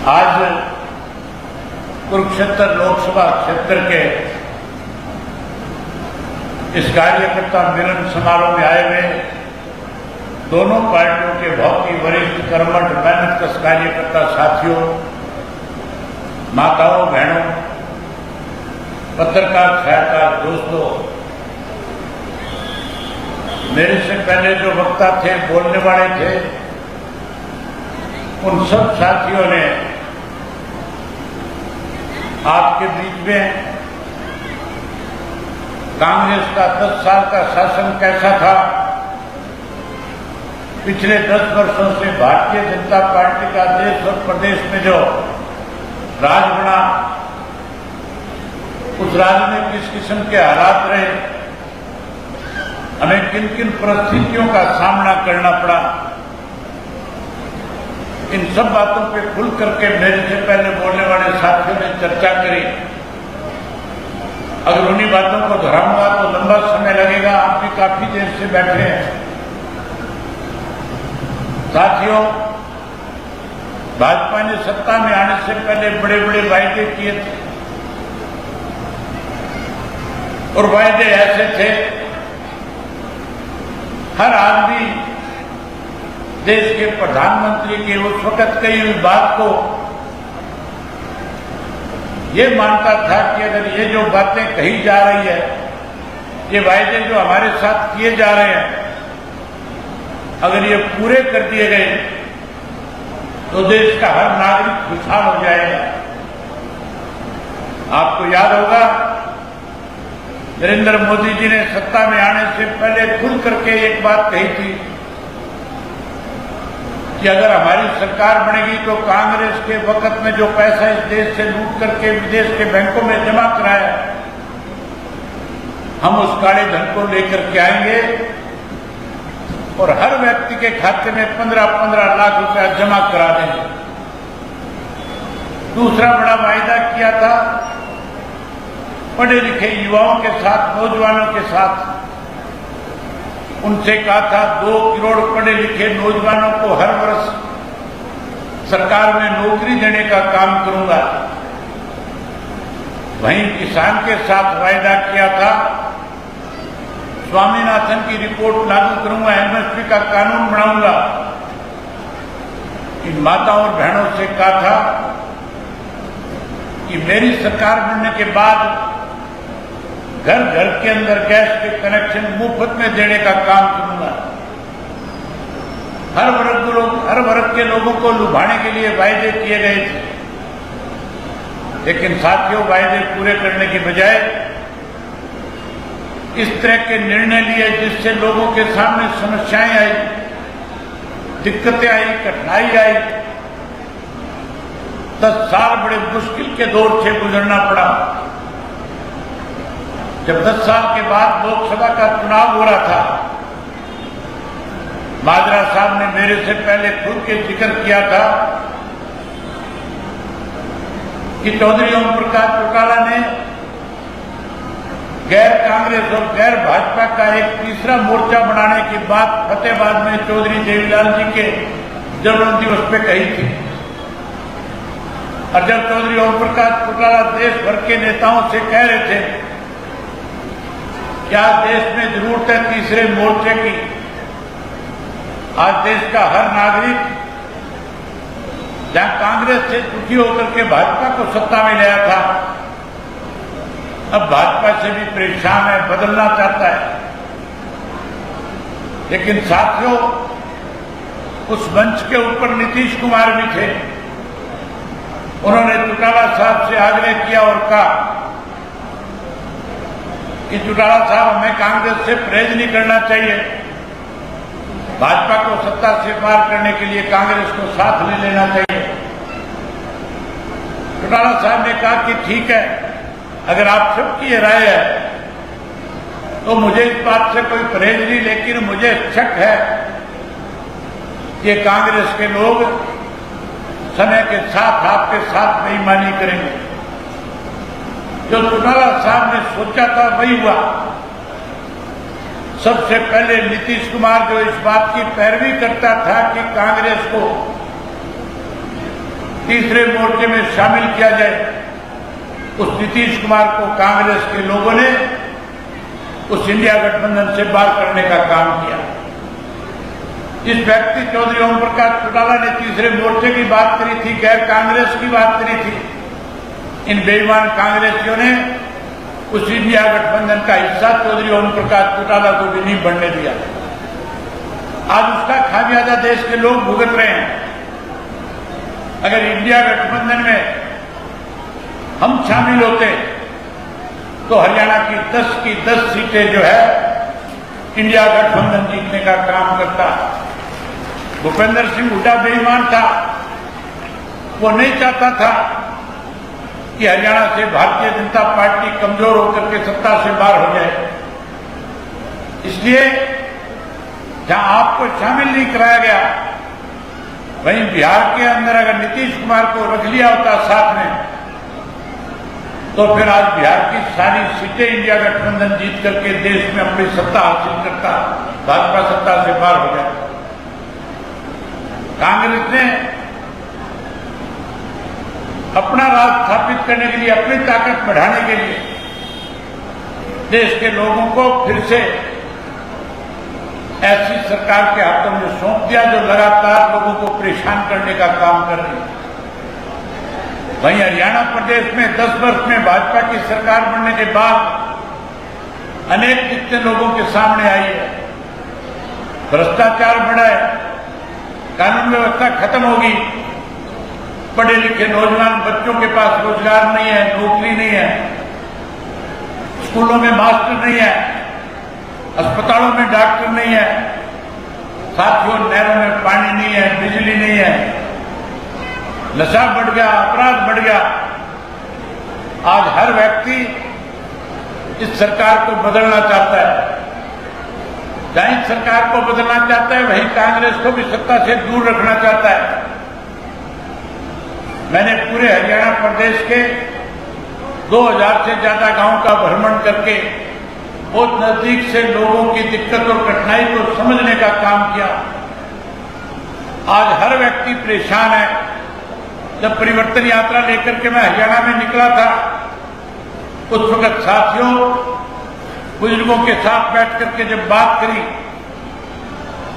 आज कुरुक्षेत्र लोकसभा क्षेत्र के इस कार्यकर्ता मिलन समारोह में आए हुए दोनों पार्टियों के बहुत ही वरिष्ठ कर्मठ मेहनतकश कार्यकर्ता साथियों, माताओं, बहनों, पत्रकार छायाकार दोस्तों, मेरे से पहले जो वक्ता थे, बोलने वाले थे, उन सब साथियों ने आपके बीच में कांग्रेस का 10 साल का शासन कैसा था, पिछले 10 वर्षों से भारतीय जनता पार्टी का देश और प्रदेश में जो राज बना, उस राज में किस किस्म के हालात रहे, हमें किन किन परिस्थितियों का सामना करना पड़ा, इन सब बातों पे खुल करके मेरे से पहले बोलने वाले साथियों ने चर्चा करी। अगर उन्हीं बातों को दोहराऊंगा तो लंबा समय लगेगा। आप भी काफी देर से बैठे हैं। साथियों, भाजपा ने सत्ता में आने से पहले बड़े बड़े वायदे किए थे और वायदे ऐसे थे, हर आदमी देश के प्रधानमंत्री के उस वक्त कही हुई बात को ये मानता था कि अगर ये जो बातें कही जा रही है, ये वायदे जो हमारे साथ किए जा रहे हैं, अगर ये पूरे कर दिए गए तो देश का हर नागरिक खुशहाल हो जाएगा। आपको याद होगा, नरेंद्र मोदी जी ने सत्ता में आने से पहले खुल करके एक बात कही थी कि अगर हमारी सरकार बनेगी तो कांग्रेस के वक्त में जो पैसा इस देश से लूट करके विदेश के बैंकों में जमा कराया, हम उस काले धन को लेकर के आएंगे और हर व्यक्ति के खाते में 15-15 लाख रुपया जमा करा देंगे। दूसरा बड़ा वायदा किया था, पढ़े लिखे युवाओं के साथ, नौजवानों के साथ, उनसे कहा था 2 करोड़ पढ़े लिखे नौजवानों को हर वर्ष सरकार में नौकरी देने का काम करूंगा। वहीं किसान के साथ वायदा किया था, स्वामीनाथन की रिपोर्ट लागू करूंगा, एमएसपी का कानून बनाऊंगा। इन माताओं और बहनों से कहा था कि मेरी सरकार बनने के बाद घर घर के अंदर गैस के कनेक्शन मुफ्त में देने का काम करूंगा। हर वर्ग के लोगों को लुभाने के लिए वायदे किए गए थे, लेकिन साथियों, वायदे पूरे करने की बजाय इस तरह के निर्णय लिए जिससे लोगों के सामने समस्याएं आई, दिक्कतें आई, कठिनाई आई। 10 साल बड़े मुश्किल के दौर से गुजरना पड़ा। जब 10 साल के बाद लोकसभा का चुनाव हो रहा था, माजरा साहब ने मेरे से पहले खुद के जिक्र किया था कि चौधरी ओम प्रकाश चौटाला ने गैर कांग्रेस और गैर भाजपा का एक तीसरा मोर्चा बनाने की बात फतेहाबाद में चौधरी देवीलाल जी के जन्म दिवस पे कही थी। और जब चौधरी ओम प्रकाश चौटाला देश भर के नेताओं से कह रहे थे क्या देश में जरूरत है तीसरे मोर्चे की, आज देश का हर नागरिक जहां कांग्रेस से दुखी होकर के भाजपा को सत्ता में लाया था, अब भाजपा से भी परेशान है, बदलना चाहता है। लेकिन साथियों, उस मंच के ऊपर नीतीश कुमार भी थे। उन्होंने चौटाला साहब से आग्रह किया और कहा कि चौटाला साहब, हमें कांग्रेस से परहेज नहीं करना चाहिए, भाजपा को सत्ता से पार करने के लिए कांग्रेस को साथ ले लेना चाहिए। चौटाला साहब ने कहा कि ठीक है, अगर आप सबकी राय है तो मुझे इस बात से कोई परहेज नहीं, लेकिन मुझे शक है कि कांग्रेस के लोग समय के साथ आपके साथ बेईमानी करेंगे। जो चौटाला साहब ने सोचा था वही हुआ। सबसे पहले नीतीश कुमार जो इस बात की पैरवी करता था कि कांग्रेस को तीसरे मोर्चे में शामिल किया जाए, उस नीतीश कुमार को कांग्रेस के लोगों ने उस इंडिया गठबंधन से बाहर करने का काम किया। जिस व्यक्ति चौधरी ओम प्रकाश चौटाला ने तीसरे मोर्चे की बात करी थी, गैर कांग्रेस की बात करी थी, इन बेईमान कांग्रेसियों ने उस इंडिया गठबंधन का हिस्सा चौधरी ओम प्रकाश चौटाला को भी नहीं बनने दिया। आज उसका खामियाजा देश के लोग भुगत रहे हैं। अगर इंडिया गठबंधन में हम शामिल होते तो हरियाणा की 10 सीटें जो है इंडिया गठबंधन जीतने का काम करता। भूपेंद्र सिंह हुड्डा बेईमान था, वो नहीं चाहता था कि हरियाणा से भारतीय जनता पार्टी कमजोर होकर के सत्ता से बाहर हो जाए। इसलिए जहां आपको शामिल नहीं कराया गया, वहीं बिहार के अंदर अगर नीतीश कुमार को रख लिया होता साथ में, तो फिर आज बिहार की सारी सीटें इंडिया गठबंधन जीत करके देश में अपनी सत्ता हासिल करता, भाजपा सत्ता से बाहर हो जाता। कांग्रेस ने अपना राज स्थापित करने के लिए, अपनी ताकत बढ़ाने के लिए देश के लोगों को फिर से ऐसी सरकार के हाथों में सौंप दिया जो लगातार लोगों को परेशान करने का काम कर रही है। वहीं हरियाणा प्रदेश में 10 वर्ष में भाजपा की सरकार बनने के बाद अनेक दिक्कतें लोगों के सामने आई है। भ्रष्टाचार बढ़ा है, कानून व्यवस्था खत्म होगी, पढ़े लिखे नौजवान बच्चों के पास रोजगार नहीं है, नौकरी नहीं है, स्कूलों में मास्टर नहीं है, अस्पतालों में डॉक्टर नहीं है, साथियों नहरों में पानी नहीं है, बिजली नहीं है, नशा बढ़ गया, अपराध बढ़ गया। आज हर व्यक्ति इस सरकार को बदलना चाहता है। जहां इस सरकार को बदलना चाहता है, वहीं कांग्रेस को भी सत्ता से दूर रखना चाहता है। मैंने पूरे हरियाणा प्रदेश के 2000 से ज्यादा गांवों का भ्रमण करके बहुत नजदीक से लोगों की दिक्कत और कठिनाई को समझने का काम किया। आज हर व्यक्ति परेशान है। जब परिवर्तन यात्रा लेकर के मैं हरियाणा में निकला था, उस वक्त साथियों बुजुर्गों के साथ बैठ करके जब बात करी,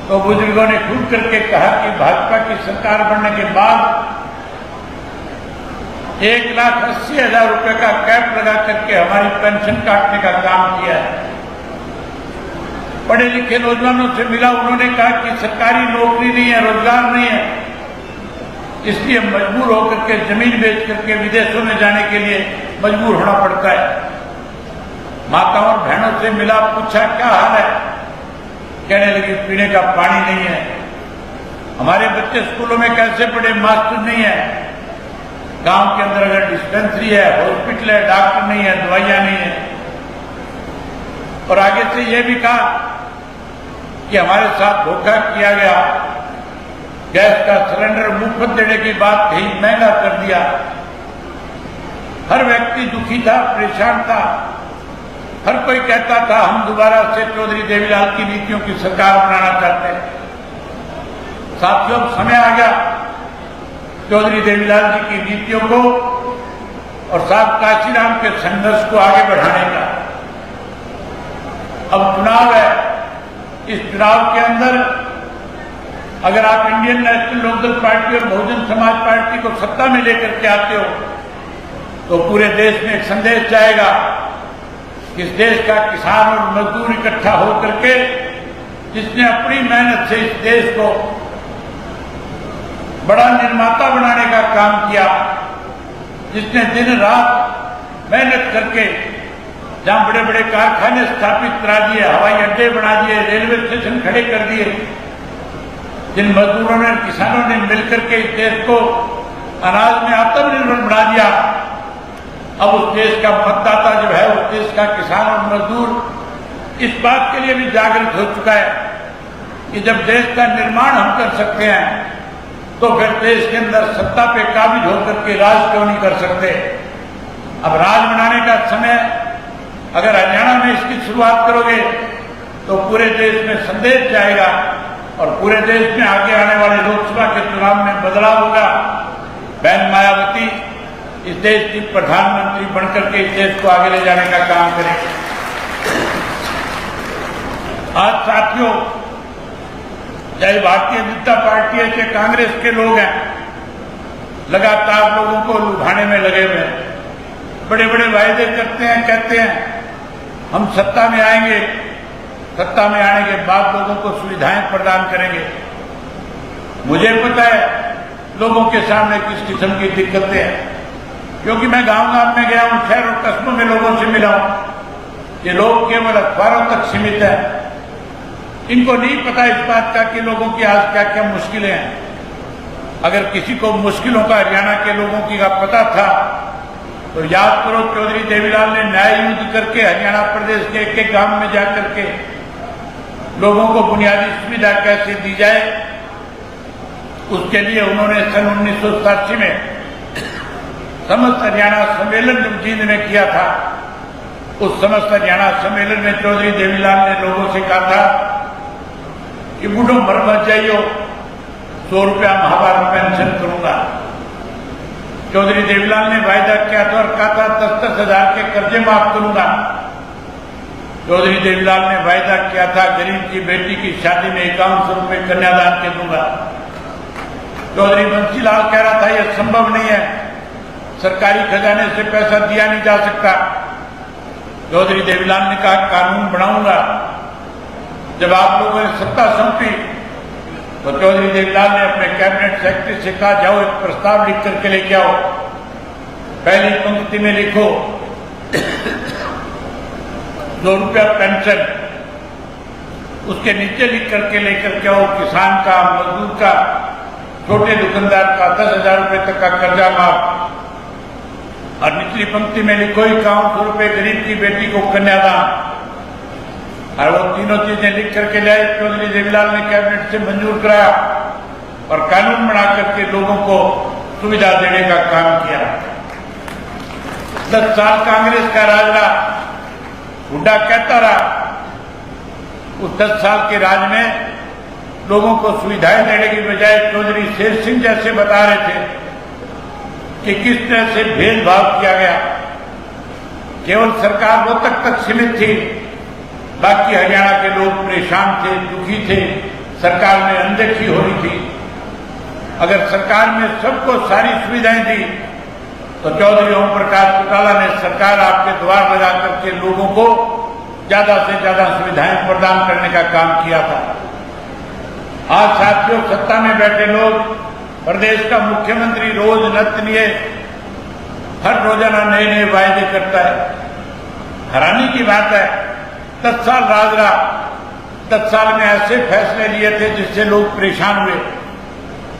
तो बुजुर्गों ने खुद करके कहा कि भाजपा की सरकार बनने के बाद 1,80,000 रुपए का कैप लगा करके हमारी पेंशन काटने का काम किया है। पढ़े लिखे नौजवानों से मिला, उन्होंने कहा कि सरकारी नौकरी नहीं है, रोजगार नहीं है, इसलिए मजबूर होकर के जमीन बेच करके विदेशों में जाने के लिए मजबूर होना पड़ता है। माताओं और बहनों से मिला, पूछा क्या हाल है, कहने लगी पीने का पानी नहीं है, हमारे बच्चे स्कूलों में कैसे पढ़े, मास्टर नहीं है, गांव के अंदर अगर डिस्पेंसरी है, हॉस्पिटल है, डॉक्टर नहीं है, दवाइयां नहीं है। और आगे से यह भी कहा कि हमारे साथ धोखा किया गया, गैस का सिलेंडर मुफ्त देने की बात कही, महंगा कर दिया। हर व्यक्ति दुखी था, परेशान था। हर कोई कहता था हम दोबारा से चौधरी देवीलाल की नीतियों की सरकार बनाना चाहते हैं। साथियों, समय आ गया चौधरी देवीलाल जी की नीतियों को और साहब काशीराम के संघर्ष को आगे बढ़ाने का। अब चुनाव है, इस चुनाव के अंदर अगर आप इंडियन नेशनल लोकदल पार्टी और बहुजन समाज पार्टी को सत्ता में लेकर के आते हो, तो पूरे देश में एक संदेश जाएगा कि इस देश का किसान और मजदूर इकट्ठा होकर के जिसने अपनी मेहनत से इस देश को बड़ा निर्माता बनाने का काम किया, जिसने दिन रात मेहनत करके जहां बड़े बड़े कारखाने स्थापित करा दिए, हवाई अड्डे बना दिए, रेलवे स्टेशन खड़े कर दिए, जिन मजदूरों ने, किसानों ने मिलकर के इस देश को अनाज में आत्मनिर्भर बना दिया, अब उस देश का मतदाता जो है, उस देश का किसान और मजदूर इस बात के लिए भी जागृत हो चुका है कि जब देश का निर्माण हम कर सकते हैं, तो फिर देश के अंदर सत्ता पे काबिज होकर के राज क्यों नहीं कर सकते। अब राज बनाने का समय, अगर हरियाणा में इसकी शुरुआत करोगे तो पूरे देश में संदेश जाएगा और पूरे देश में आगे आने वाले लोकसभा के चुनाव में बदलाव होगा। बहन देश की प्रधानमंत्री बनकर के इस देश को आगे ले जाने का काम करेंगे। आज साथियों, चाहे भारतीय जनता पार्टी है चाहे कांग्रेस के लोग हैं, लगातार लोगों को लुभाने में लगे हुए हैं। बड़े बड़े वायदे करते हैं, कहते हैं हम सत्ता में आएंगे, सत्ता में आने के बाद लोगों को सुविधाएं प्रदान करेंगे। मुझे पता है लोगों के सामने किस किस्म की दिक्कतें हैं, क्योंकि मैं गांव-गांव में गया हूं, शहर और कस्बों में लोगों से मिला हूं। ये लोग केवल अखबारों तक सीमित हैं, इनको नहीं पता इस बात का कि लोगों की आज क्या क्या मुश्किलें हैं। अगर किसी को मुश्किलों का हरियाणा के लोगों की का पता था तो याद करो, चौधरी देवीलाल ने न्याय युद्ध करके हरियाणा प्रदेश के एक एक गांव में जाकर के लोगों को बुनियादी सुविधा कैसे दी जाए, उसके लिए उन्होंने सन 1987 में समस्त हरियाणा सम्मेलन जब जींद में किया था, उस समस्त हरियाणा सम्मेलन में चौधरी देवीलाल ने लोगों से कहा था कि बूढ़ो मर मत जाइयो, 100 रुपया माहवार पेंशन करूंगा। चौधरी देवीलाल ने वायदा किया था और कहा था 10-10 हजार के कर्जे माफ करूंगा। चौधरी देवीलाल ने वायदा किया था गरीब की बेटी की शादी में 5100 रुपये कन्यादान के दूंगा। चौधरी बंसीलाल कह रहा था यह संभव नहीं है, सरकारी खजाने से पैसा दिया नहीं जा सकता। चौधरी देवीलाल ने कहा कानून बनाऊंगा। जब आप लोगों ने सत्ता सौंपी तो चौधरी देवीलाल ने अपने कैबिनेट सेक्रेटरी से कहा जाओ एक प्रस्ताव लिख करके लेके आओ, पहली पंक्ति में लिखो 100 रुपया पेंशन, उसके नीचे लिख करके लेकर के आओ किसान का, मजदूर का, छोटे दुकानदार का 10,000 रुपये तक का कर्जा माफ, और निचली पंक्ति में लिखो 5100 रुपये गरीब की बेटी को कन्यादान। और वो तीनों चीजें लिख करके लाए। चौधरी देवीलाल ने कैबिनेट से मंजूर कराया और कानून बना करके लोगों को सुविधा देने का काम किया। 10 साल कांग्रेस का राज रहा, हुड्डा कहता रहा। उस 10 साल के राज में लोगों को सुविधाएं देने की बजाय चौधरी शेर सिंह जैसे बता रहे थे कि किस तरह से भेदभाव किया गया। केवल सरकार वो तक सीमित थी, बाकी हरियाणा के लोग परेशान थे, दुखी थे, सरकार में अनदेखी हो रही थी। अगर सरकार में सबको सारी सुविधाएं दी तो चौधरी ओम प्रकाश चौटाला ने सरकार आपके द्वार लगा करके लोगों को ज्यादा से ज्यादा सुविधाएं प्रदान करने का काम किया था। आज साथियों, सत्ता में बैठे लोग, प्रदेश का मुख्यमंत्री रोज नत लिए हर रोजाना नए नए वायदे करता है। हैरानी की बात है, 10 साल राज रहा, 10 साल में ऐसे फैसले लिए थे जिससे लोग परेशान हुए।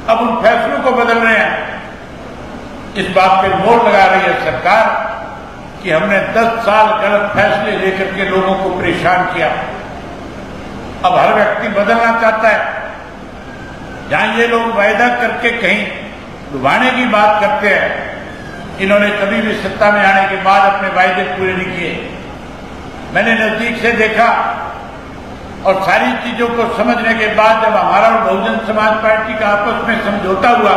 अब उन फैसलों को बदल रहे हैं। इस बात पे मोहर लगा रही है सरकार कि हमने 10 साल गलत फैसले लेकर के लोगों को परेशान किया। अब हर व्यक्ति बदलना चाहता है। जहां ये लोग वायदा करके कहीं लुभाने की बात करते हैं, इन्होंने कभी भी सत्ता में आने के बाद अपने वायदे पूरे नहीं किए। मैंने नजदीक से देखा और सारी चीजों को समझने के बाद जब हमारा और बहुजन समाज पार्टी का आपस में समझौता हुआ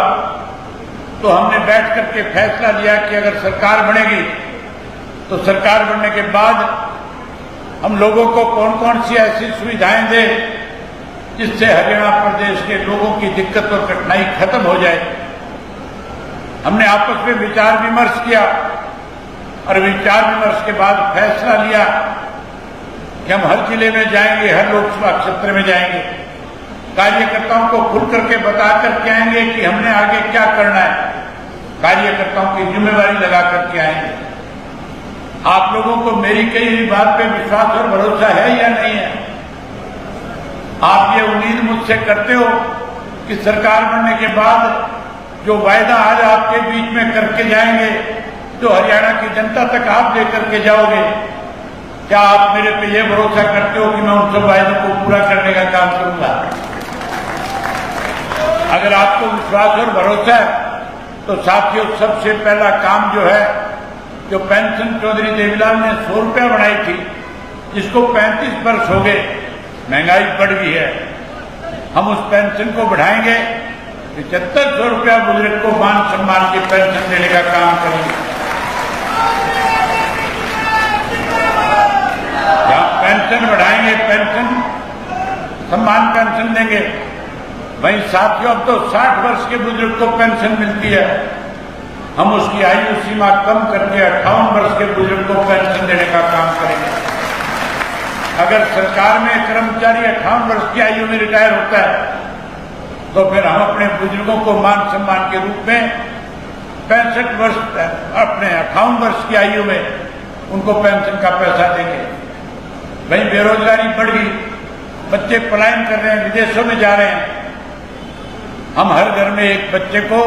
तो हमने बैठ करके फैसला लिया कि अगर सरकार बनेगी तो सरकार बनने के बाद हम लोगों को कौन कौन सी ऐसी सुविधाएं दें जिससे हरियाणा प्रदेश के लोगों की दिक्कत और कठिनाई खत्म हो जाए। हमने आपस में विचार विमर्श किया और विचार विमर्श के बाद फैसला लिया कि हम हर जिले में जाएंगे, हर लोकसभा क्षेत्र में जाएंगे, कार्यकर्ताओं को खुल करके बता करके आएंगे कि हमने आगे क्या करना है, कार्यकर्ताओं की जिम्मेवारी लगा करके आएंगे। आप लोगों को मेरी कही हुई बात पे विश्वास और भरोसा है या नहीं है? आप ये उम्मीद मुझसे करते हो कि सरकार बनने के बाद जो वायदा आज आपके बीच में करके जाएंगे, जो हरियाणा की जनता तक आप लेकर के जाओगे, क्या आप मेरे पे ये भरोसा करते हो कि मैं उन सब वायदों को पूरा करने का काम करूंगा? अगर आपको विश्वास और भरोसा है तो साथियों, सबसे पहला काम जो है, जो पेंशन चौधरी देवीलाल ने 100 रुपया बढ़ाई थी, जिसको 35 वर्ष हो गए, महंगाई बढ़ गई है, हम उस पेंशन को बढ़ाएंगे। 7500 रुपया बुजुर्ग को मान सम्मान की पेंशन देने का काम करेंगे। पेंशन बढ़ाएंगे, पेंशन सम्मान पेंशन देंगे। वहीं साथियों, अब तो 60 वर्ष के बुजुर्ग को पेंशन मिलती है, हम उसकी आयु सीमा कम करके 58 वर्ष के बुजुर्ग को पेंशन देने का काम करेंगे। अगर सरकार में कर्मचारी 58 वर्ष की आयु में रिटायर होता है तो फिर हम अपने बुजुर्गों को मान सम्मान के रूप में 65 वर्ष, अपने 58 वर्ष की आयु में उनको पेंशन का पैसा देंगे। वहीं बेरोजगारी बढ़ गई, बच्चे पलायन कर रहे हैं, विदेशों में जा रहे हैं। हम हर घर में एक बच्चे को,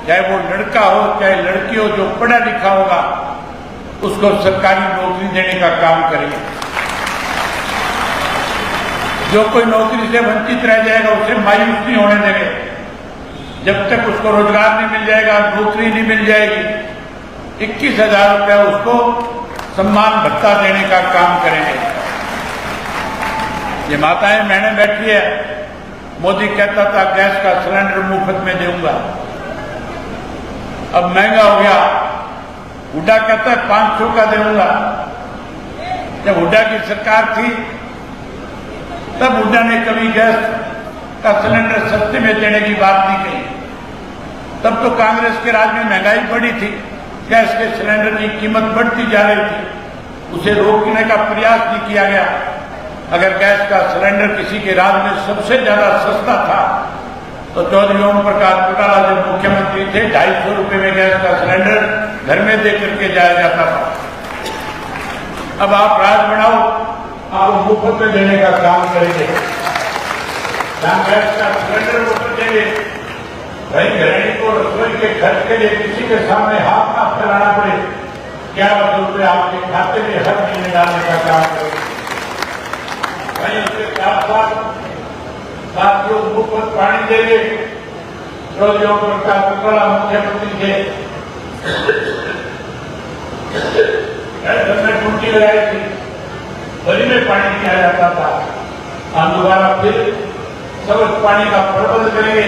चाहे वो लड़का हो चाहे लड़की हो, जो पढ़ा लिखा होगा उसको सरकारी नौकरी देने का काम करेंगे। जो कोई नौकरी से वंचित रह जाएगा उसे मायूस नहीं होने देंगे। जब तक उसको रोजगार नहीं मिल जाएगा, नौकरी नहीं मिल जाएगी, 21,000 रुपया उसको सम्मान भत्ता देने का काम करेंगे। ये माताएं बहनें बैठी है, मोदी कहता था गैस का सिलेंडर मुफ्त में दूंगा, अब महंगा हो गया। हुड्डा कहता है 500 का दूंगा। जब हुड्डा की सरकार थी तब हुड्डा ने कभी गैस का सिलेंडर सस्ते में देने की बात नहीं कही। तब तो कांग्रेस के राज में महंगाई बढ़ी थी, गैस के सिलेंडर की कीमत बढ़ती जा रही थी, उसे रोकने का प्रयास नहीं किया गया। अगर गैस का सिलेंडर किसी के राज में सबसे ज्यादा सस्ता था तो चौधरी ओम प्रकाश चौटाला जब मुख्यमंत्री थे 250 रुपये में गैस का सिलेंडर घर में दे करके जाया जाता था। अब आप राज बनाओ, आप मुफ्त में देने का काम करेंगे, गैस का सिलेंडर मुफ्त देंगे। भाई गृहिणी को रसोई के खर्च के लिए किसी के सामने हाथ ना फैलाना पड़े, 1100 रुपये आपके खाते में हर महीने डालने का काम करेंगे। वहीं उसके साथ साथ साथियों मुफ्त पानी देंगे। चौधरी ओम प्रकाश चौटाला मुख्यमंत्री थे, ऐसे में टूटी लगाई थी, गली में पानी दिया जाता था। हम दोबारा फिर सब पानी का प्रबंध करेंगे,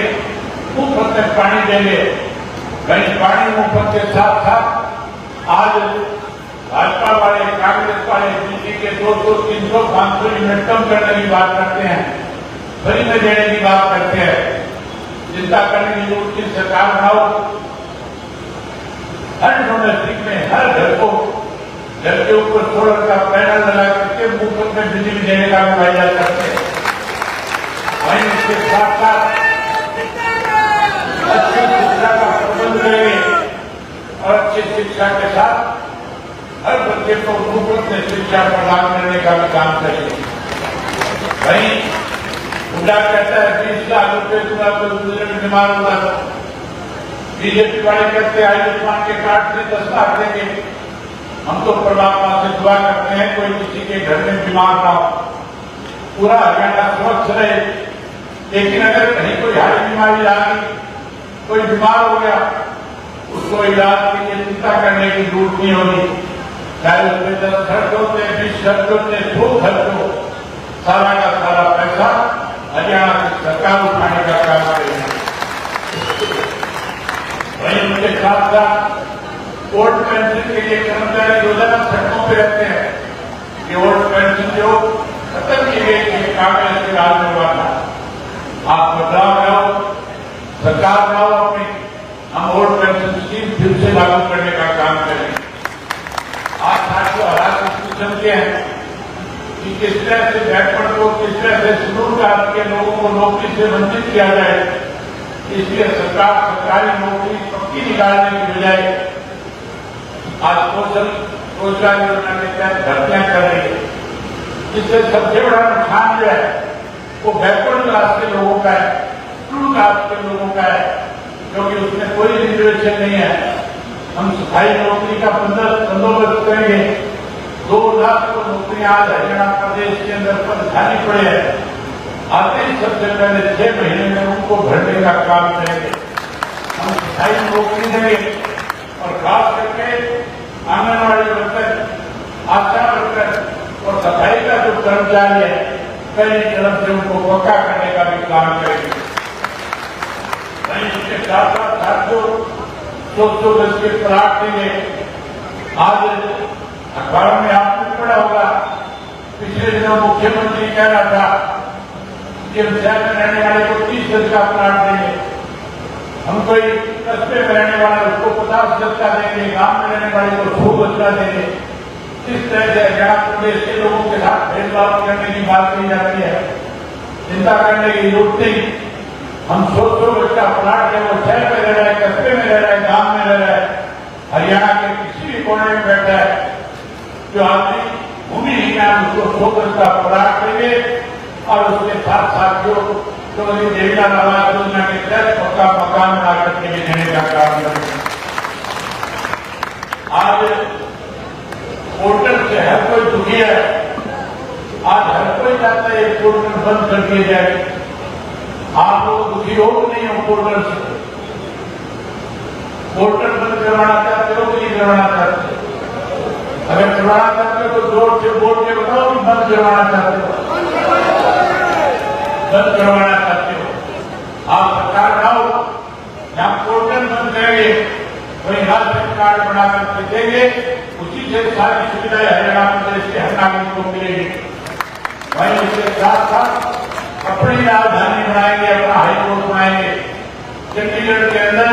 मुफ्त में पानी देंगे। वहीं पानी मुफ्त के साथ साथ आज भाजपा वाले, कांग्रेस वाले बिजली के 200, 300, 500 यूनिट कम करने की बात करते हैं, फ्री में देने की बात करते हैं। चिंता करने की जरूरत की सरकार बनाओ। हर डोमेस्टिक में हर घर को घर के ऊपर सोलर का पैनल लगा करके मुफ्त में बिजली देने का मुआवजा करते हैं। वहीं उसके साथ साथ अच्छी शिक्षा का प्रबंध करेंगे और अच्छी शिक्षा के साथ हर बच्चे को मुफ्त में शिक्षा प्रदान करने का भी काम करेंगे। वहीं हुड्डा कहता है 20 लाख रुपये दूंगा तो बुजुर्ग बीमार होगा, बीजेपी वाले कहते हैं आयुष्मान के कार्ड से 10 लाख देंगे। हम तो परमात्मा से दुआ करते हैं कोई किसी के घर में बीमार ना हो, पूरा हरियाणा स्वच्छ रहे। लेकिन अगर कहीं कोई हारी बीमारी आ गई, कोई बीमार हो गया, उसको इलाज के लिए चिंता करने की जरूरत नहीं होगी। चाहे उसमें 10 खर्च होते, 20 खर्च होते, 2 खर्च हो, सारा का सारा पैसा हरियाणा की सरकार उठाने का काम करेगी। वहीं उनके साथ साथ ओल्ड पेंशन के लिए कर्मचारी रोजाना सड़कों पर रहते हैं। ये ओल्ड पेंशन जो खत्म की गई थी कांग्रेस के राज में हुआ था, आप बदलाव लाओ, सरकार लाओ अपनी, हम ओल्ड पेंशन स्कीम फिर से लागू करने का काम करेंगे। आज साथियों हालात समझते हैं कि किस तरह से बैकवर्ड को, किस तरह से शेड्यूल कास्ट के लोगों को नौकरी से वंचित किया जाए। इसलिए सरकार सरकारी नौकरी पक्की निकालने की बजाय आज कौशल रोजगार योजना के तहत भर्तियां कर रही है। इससे सबसे बड़ा नुकसान जो है वो बैकवर्ड क्लास के लोगों का है, शेड्यूल कास्ट के लोगों का है, क्योंकि उसमें कोई रिजर्वेशन नहीं है। हम स्थायी नौकरी का बंदोबस्त करेंगे। 2 लाख को नौकरियां आज हरियाणा प्रदेश के अंदर खाली पड़े हैं। आते ही सबसे पहले 6 महीने में उनको भरने का काम करेंगे। हम स्थायी नौकरी देंगे और खास करके आंगनबाड़ी वर्कर, आशा वर्कर और सफाई का जो कर्मचारी है, पहली तरफ से उनको पक्का करने का भी काम करेंगे। वहीं उसके साथ साथ साथियों 200 गज के प्लाट देंगे। आज अखबारों में आपने पढ़ा होगा पिछले दिनों मुख्यमंत्री कह रहा था कि हम शहर में रहने वाले को 30 गज का प्लाट देंगे, हम कोई कस्बे में रहने वाला उसको 50 गज का देंगे, गांव में रहने वाले को 100 गज का देंगे। इस तरह से हरियाणा प्रदेश के लोगों के साथ भेदभाव करने की बात कही जाती है, चिंता करने की जरूरत नहीं। हम 100 गज का प्लाट है, वो शहर में रह रहा है, कस्बे में रह रहा है, गांव में रह रहा है, हरियाणा के किसी भी कोने में बैठा है, जो आदमी भूमिहीन है उसको 100 गज का प्लाट देंगे और उसके साथ साथ जो देवीलाल आवास योजना के तहत पक्का मकान बना करके भी देने का काम करेंगे। आज पोर्टल से हर कोई दुखी है, आज हर कोई चाहता है पोर्टल बंद कर दिया जाए। आप लोग दुखी हो नहीं हो पोर्टल से? पोर्टल बंद करवाना चाहते हो कि नहीं करवाना चाहते? अगर करवाना चाहते हो तो जोर से बोल के बताओ कि बंद करवाना चाहते हो, बंद करवाना चाहते हो। आप सरकार बनाओ, जहां पोर्टल बंद करेंगे वही राशन कार्ड बना करके देंगे, उसी से सारी सुविधाएं हरियाणा प्रदेश के हर नागरिक को मिलेगी। वहीं इसके साथ साथ अपनी राजधानी बनाएंगे, अपना हाईकोर्ट बनाएंगे। चंडीगढ़ के अंदर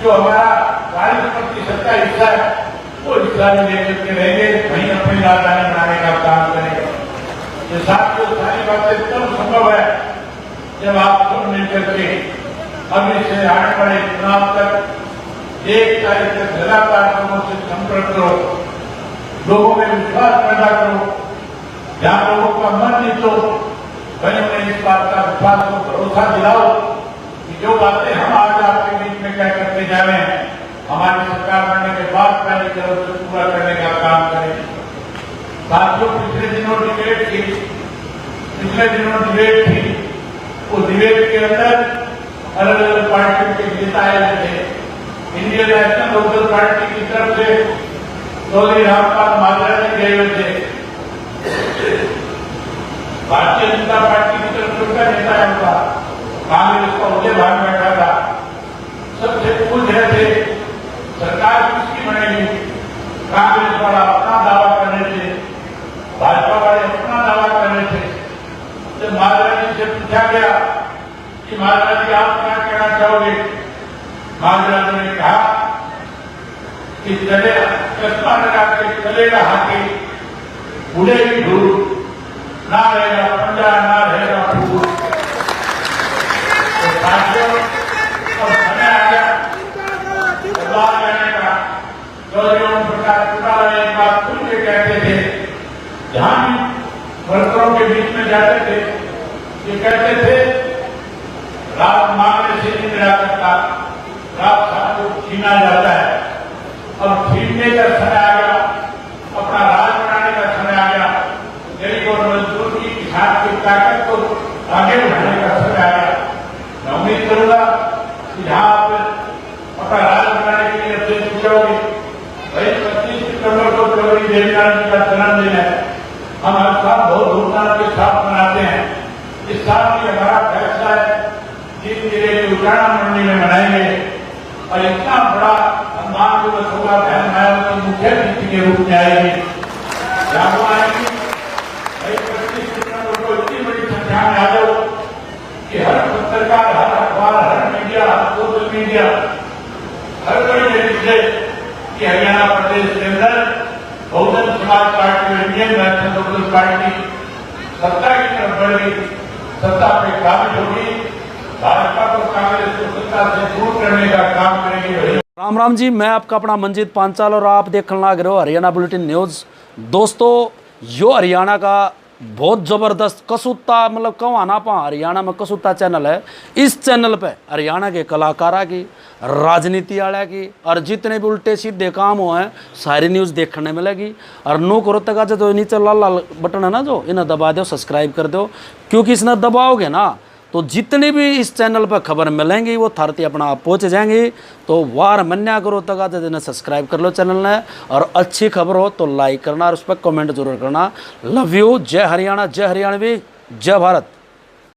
जो हमारा 40% का हिस्सा है वो हिस्सा भी लेकर के रहेंगे, वहीं अपनी राजधानी बनाने का काम करेंगे। ये सारी बातें तब संभव है जब आप सब मिलकर के अभी से आने वाले चुनाव तक 1 तारीख तक लगातार लोगों से संपर्क करो, लोगों में विश्वास पैदा करो। जहां लोगों का मन नहीं तो वहीं उन्हें इस बात का विश्वास को भरोसा दिलाओ कि जो बातें हम आज आपके बीच में कह करके जा रहे हैं, हमारी सरकार बनने के बाद पहली तरफ से पूरा करने का काम करें। साथियों, पिछले दिनों डिबेट थी, उस डिबेट के अंदर अलग अलग पार्टियों के नेता आए थे। इंडियन नेशनल लोकल पार्टी की तरफ से चौधरी रामपाल माजरा जी गए हुए थे, भारतीय जनता पार्टी की तरफ से उनका नेता है, उनका कांग्रेस का उदय भाग बैठा था। सबसे पूछ रहे थे सरकार किसकी बनेगी। कांग्रेस वाला अपना दावा कर रहे थे, भाजपा वाले अपना दावा कर रहे थे। जब माजरा जी से पूछा गया कि माजरा जी आप क्या कहना चाहोगे, माजरा जी ने कहा कि चले चश्मा लगा के चलेगा हाथी, उड़ेगी धूल, ना रहेगा पंजा ना रहेगा फूल। तो साथियों, और समय आ गया बदलाव करने का। चौधरी ओम प्रकाश चौटाला एक बात खुल के कहते थे, जहां भी वर्करों के बीच में जाते थे, ये कहते थे रात मांगने से नहीं मिला करता, रात सबको छीना जाता है। और छीनने का समय आ गया, अपना राज बनाने का समय आ गया, गरीब और मजदूर की किसान की ताकत को आगे बढ़ाने का समय आ गया। मैं उम्मीद करूंगा कि जहां आप अपना राज बनाने के लिए अपने पूछोगे, भाई 25 सितंबर को चौधरी देवीलाल जी का जन्मदिन है, हम हर साल बहुत धूमधाम के साथ मनाते हैं। इस साल भी हमारा फैसला है जीत जिले की उजाड़ा मंडी में मनाएंगे और इतना बड़ा सम्मान दिवस होगा, बहन मायावती मुख्य अतिथि के रूप में आएगी। यहाँ आएंगी भाई 25 सितंबर को इतनी बड़ी संख्या में आ जाओ कि हर पत्रकार, हर अखबार, हर मीडिया, हर सोशल मीडिया, हर कोई ये लिखे कि हरियाणा प्रदेश के अंदर Bahujan Samaj party, Indian national local party सत्ता की तरफ बढ़ गई, सत्ता पे काबिज होगी, भाजपा को कांग्रेस को सत्ता से दूर करने का काम करेगी। राम राम जी, मैं आपका अपना मंजीत पांचाल और आप देखने लग रहे हो हरियाणा बुलेटिन न्यूज़। दोस्तों, यो हरियाणा का बहुत ज़बरदस्त कसूता, मतलब कहूँ आना पा हरियाणा में कसूता चैनल है। इस चैनल पे हरियाणा के कलाकारा की, राजनीति वाला की और जितने भी उल्टे सीधे काम हुए हैं सारी न्यूज़ देखने मिलेगी। और नो करो तक जो नीचे लाल लाल बटन है ना, जो इन्हें दबा दो, सब्सक्राइब कर दो, क्योंकि इसने दबाओगे ना तो जितनी भी इस चैनल पर खबर मिलेंगी वो थारती अपना आप पहुँच जाएंगी। तो वार मन्या करो तक जिन्हें सब्सक्राइब कर लो चैनल ने, और अच्छी खबर हो तो लाइक करना और उस पर कमेंट जरूर करना। Love you. जय हरियाणा, जय हरियाणवी, जय भारत।